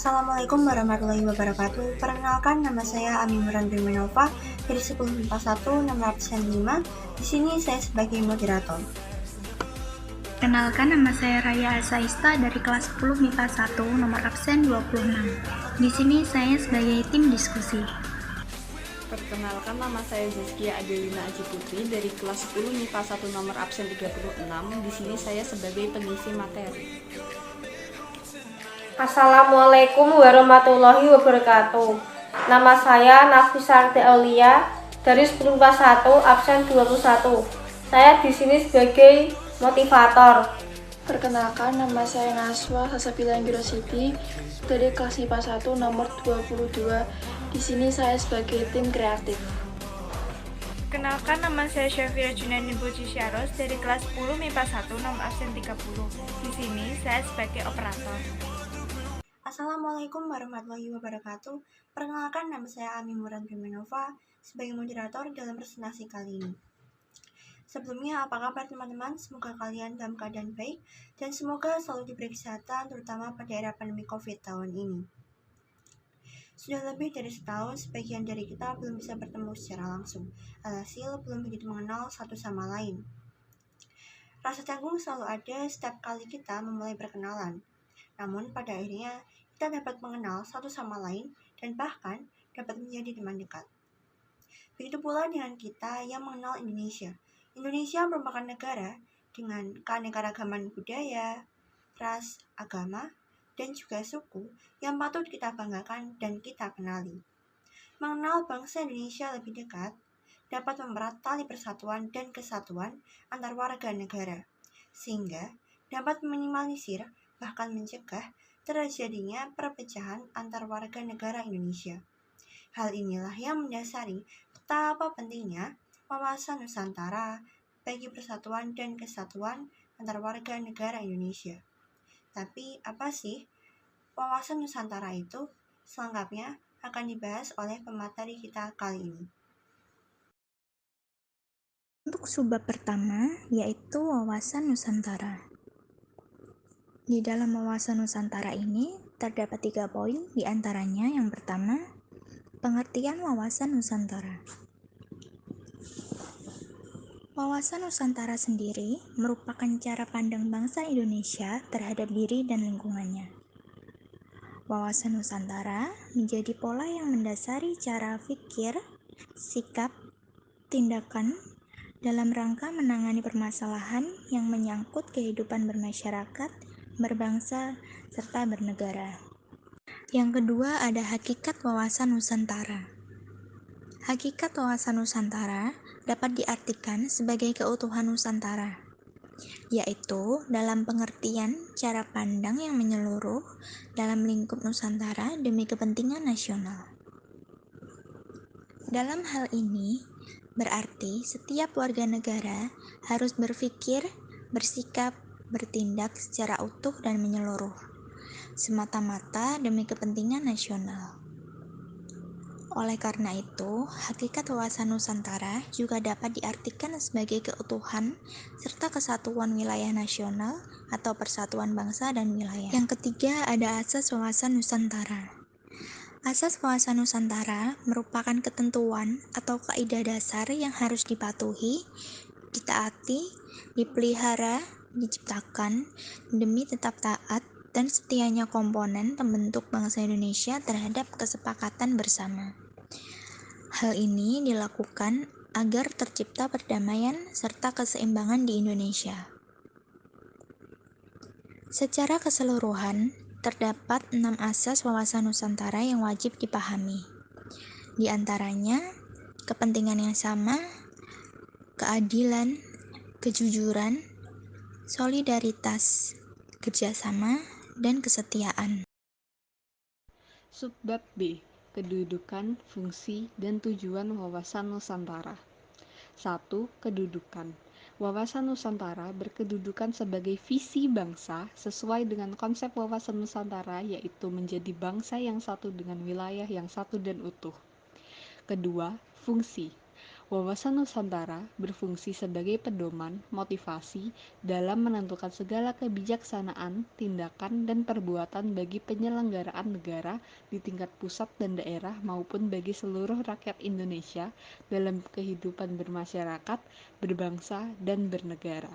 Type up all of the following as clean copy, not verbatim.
Assalamualaikum warahmatullahi wabarakatuh. Perkenalkan, nama saya Amimuran Primanova dari 10 MIPA 1 nomor absen 5. Di sini saya sebagai moderator. Perkenalkan, nama saya Raya Asaista dari kelas 10 MIPA 1 nomor absen 26. Di sini saya sebagai tim diskusi. Perkenalkan, nama saya Zaskia Adelina Aji Putri dari kelas 10 MIPA 1 nomor absen 36. Di sini saya sebagai pengisi materi. Assalamualaikum warahmatullahi wabarakatuh. Nama saya Nafisarti Aulia dari 10 MIPA 1 absen 21. Saya di sini sebagai motivator. Perkenalkan, nama saya Naswa Sasabila Anggirositi dari kelas IPA 1 nomor 22. Di sini saya sebagai tim kreatif. Perkenalkan, nama saya Syafira Junani Boji Syaros dari kelas 10 MIPA 1 nomor absen 30. Di sini saya sebagai operator. Assalamualaikum warahmatullahi wabarakatuh. Perkenalkan, nama saya Amimuran Primanova sebagai moderator dalam presentasi kali ini. Sebelumnya, apa kabar teman-teman? Semoga kalian dalam keadaan baik dan semoga selalu diberi kesehatan, terutama pada era pandemi COVID tahun ini. Sudah lebih dari setahun, sebagian dari kita belum bisa bertemu secara langsung, alhasil belum begitu mengenal satu sama lain. Rasa canggung selalu ada setiap kali kita memulai berkenalan. Namun pada akhirnya kita dapat mengenal satu sama lain dan bahkan dapat menjadi teman dekat. Begitu pula dengan kita yang mengenal Indonesia. Indonesia merupakan negara dengan keanekaragaman budaya, ras, agama, dan juga suku yang patut kita banggakan dan kita kenali. Mengenal bangsa Indonesia lebih dekat dapat mempererat tali persatuan dan kesatuan antar warga negara, sehingga dapat meminimalisir bahkan mencegah terjadinya perpecahan antar warga negara Indonesia. Hal inilah yang mendasari betapa pentingnya wawasan Nusantara bagi persatuan dan kesatuan antar warga negara Indonesia. Tapi apa sih wawasan Nusantara itu? Selengkapnya akan dibahas oleh pemateri kita kali ini. Untuk subbab pertama, yaitu wawasan Nusantara. Di dalam wawasan Nusantara ini, terdapat 3 poin, diantaranya yang pertama, pengertian wawasan Nusantara. Wawasan Nusantara sendiri merupakan cara pandang bangsa Indonesia terhadap diri dan lingkungannya. Wawasan Nusantara menjadi pola yang mendasari cara pikir, sikap, tindakan dalam rangka menangani permasalahan yang menyangkut kehidupan bermasyarakat, berbangsa, serta bernegara. Yang kedua ada hakikat wawasan Nusantara. Hakikat wawasan Nusantara dapat diartikan sebagai keutuhan Nusantara, yaitu dalam pengertian cara pandang yang menyeluruh dalam lingkup Nusantara demi kepentingan nasional. Dalam hal ini, berarti setiap warga negara harus berpikir, bersikap, bertindak secara utuh dan menyeluruh, semata-mata demi kepentingan nasional. Oleh karena itu, hakikat wawasan Nusantara juga dapat diartikan sebagai keutuhan serta kesatuan wilayah nasional atau persatuan bangsa dan wilayah. Yang ketiga ada asas wawasan Nusantara. Asas wawasan Nusantara merupakan ketentuan atau kaidah dasar yang harus dipatuhi, ditaati, dipelihara, diciptakan demi tetap taat dan setianya komponen pembentuk bangsa Indonesia terhadap kesepakatan bersama. Hal ini dilakukan agar tercipta perdamaian serta keseimbangan di Indonesia. Secara keseluruhan, terdapat 6 asas wawasan Nusantara yang wajib dipahami. Di antaranya, kepentingan yang sama, keadilan, kejujuran, solidaritas, kerjasama, dan kesetiaan. Subbab B. Kedudukan, fungsi, dan tujuan wawasan Nusantara. 1. Kedudukan. Wawasan Nusantara berkedudukan sebagai visi bangsa sesuai dengan konsep wawasan Nusantara, yaitu menjadi bangsa yang satu dengan wilayah yang satu dan utuh. Kedua, fungsi. Wawasan Nusantara berfungsi sebagai pedoman motivasi dalam menentukan segala kebijaksanaan, tindakan, dan perbuatan bagi penyelenggaraan negara di tingkat pusat dan daerah maupun bagi seluruh rakyat Indonesia dalam kehidupan bermasyarakat, berbangsa, dan bernegara.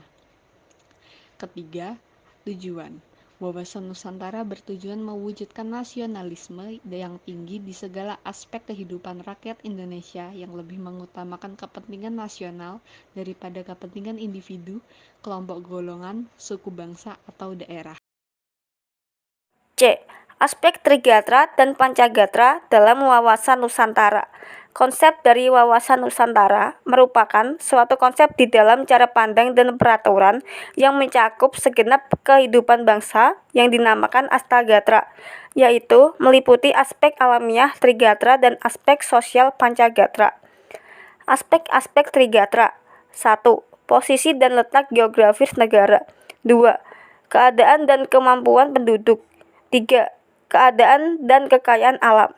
Ketiga, tujuan. Wawasan Nusantara bertujuan mewujudkan nasionalisme yang tinggi di segala aspek kehidupan rakyat Indonesia yang lebih mengutamakan kepentingan nasional daripada kepentingan individu, kelompok golongan, suku bangsa, atau daerah. C. Aspek Trigatra dan Pancagatra dalam wawasan Nusantara. Konsep dari wawasan Nusantara merupakan suatu konsep di dalam cara pandang dan peraturan yang mencakup segenap kehidupan bangsa yang dinamakan Astagatra, yaitu meliputi aspek alamiah Trigatra dan aspek sosial Pancagatra. Aspek-aspek Trigatra. 1. Posisi dan letak geografis negara. 2. Keadaan dan kemampuan penduduk. 3. Keadaan dan kekayaan alam.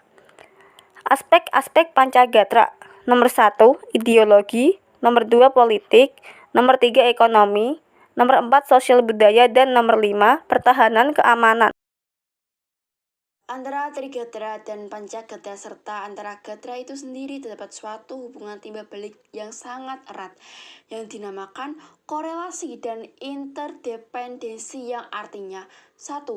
Aspek-aspek Pancagatra. Nomor 1, ideologi. Nomor 2, politik. Nomor 3, ekonomi. Nomor 4, sosial budaya. Dan nomor 5, pertahanan keamanan. Antara Trigatra dan Pancagatra serta antara gatra itu sendiri terdapat suatu hubungan timbal balik yang sangat erat yang dinamakan korelasi dan interdependensi yang artinya 1.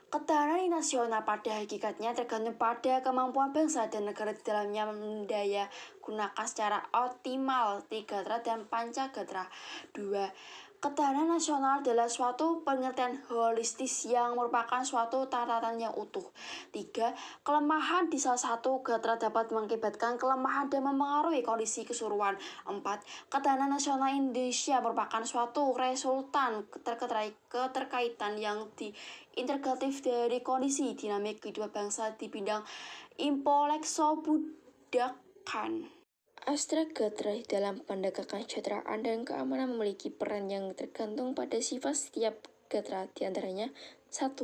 Ketahanan nasional pada hakikatnya tergantung pada kemampuan bangsa dan negara di dalamnya mendaya gunakan secara optimal Trigatra dan Pancagatra. 2. Ketahanan nasional adalah suatu pengertian holistis yang merupakan suatu tatanan yang utuh. 3. Kelemahan di salah satu gatra dapat mengakibatkan kelemahan dan mempengaruhi kondisi keseluruhan. 4. Ketahanan nasional Indonesia merupakan suatu resultan keterkaitan yang integratif dari kondisi dinamik kehidupan bangsa di bidang impoleksobudakan. Astagatra dalam pendekatan kesejahteraan dan keamanan memiliki peran yang tergantung pada sifat setiap gatra, di antaranya 1.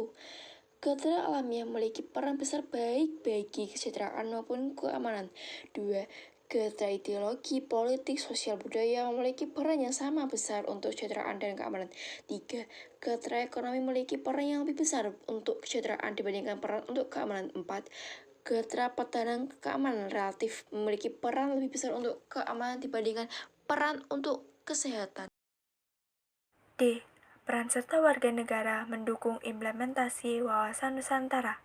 Gatra alamiah memiliki peran besar baik bagi kesejahteraan maupun keamanan. 2. Gatra ideologi, politik, sosial, budaya memiliki peran yang sama besar untuk kesejahteraan dan keamanan. 3. Gatra ekonomi memiliki peran yang lebih besar untuk kesejahteraan dibandingkan peran untuk keamanan. 4. Gatra pertahanan keamanan relatif memiliki peran lebih besar untuk keamanan dibandingkan peran untuk kesehatan. D. Peran serta warga negara mendukung implementasi wawasan Nusantara.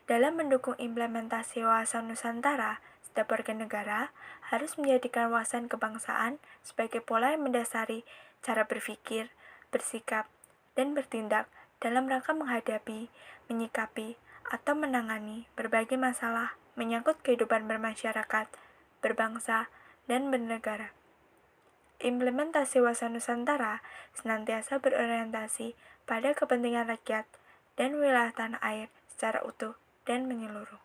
Dalam mendukung implementasi wawasan Nusantara, setiap warga negara harus menjadikan wawasan kebangsaan sebagai pola yang mendasari cara berpikir, bersikap, dan bertindak dalam rangka menghadapi, menyikapi, atau menangani berbagai masalah menyangkut kehidupan bermasyarakat, berbangsa, dan bernegara. Implementasi wawasan Nusantara senantiasa berorientasi pada kepentingan rakyat dan wilayah tanah air secara utuh dan menyeluruh.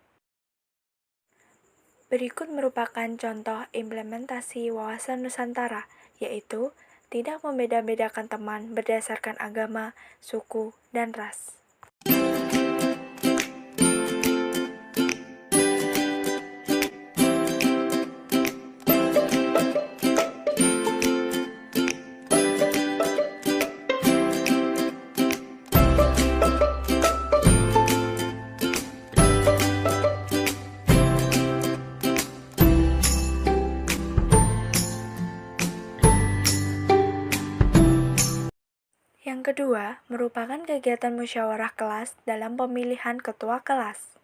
Berikut merupakan contoh implementasi wawasan Nusantara, yaitu tidak membeda-bedakan teman berdasarkan agama, suku, dan ras. Yang kedua, merupakan kegiatan musyawarah kelas dalam pemilihan ketua kelas.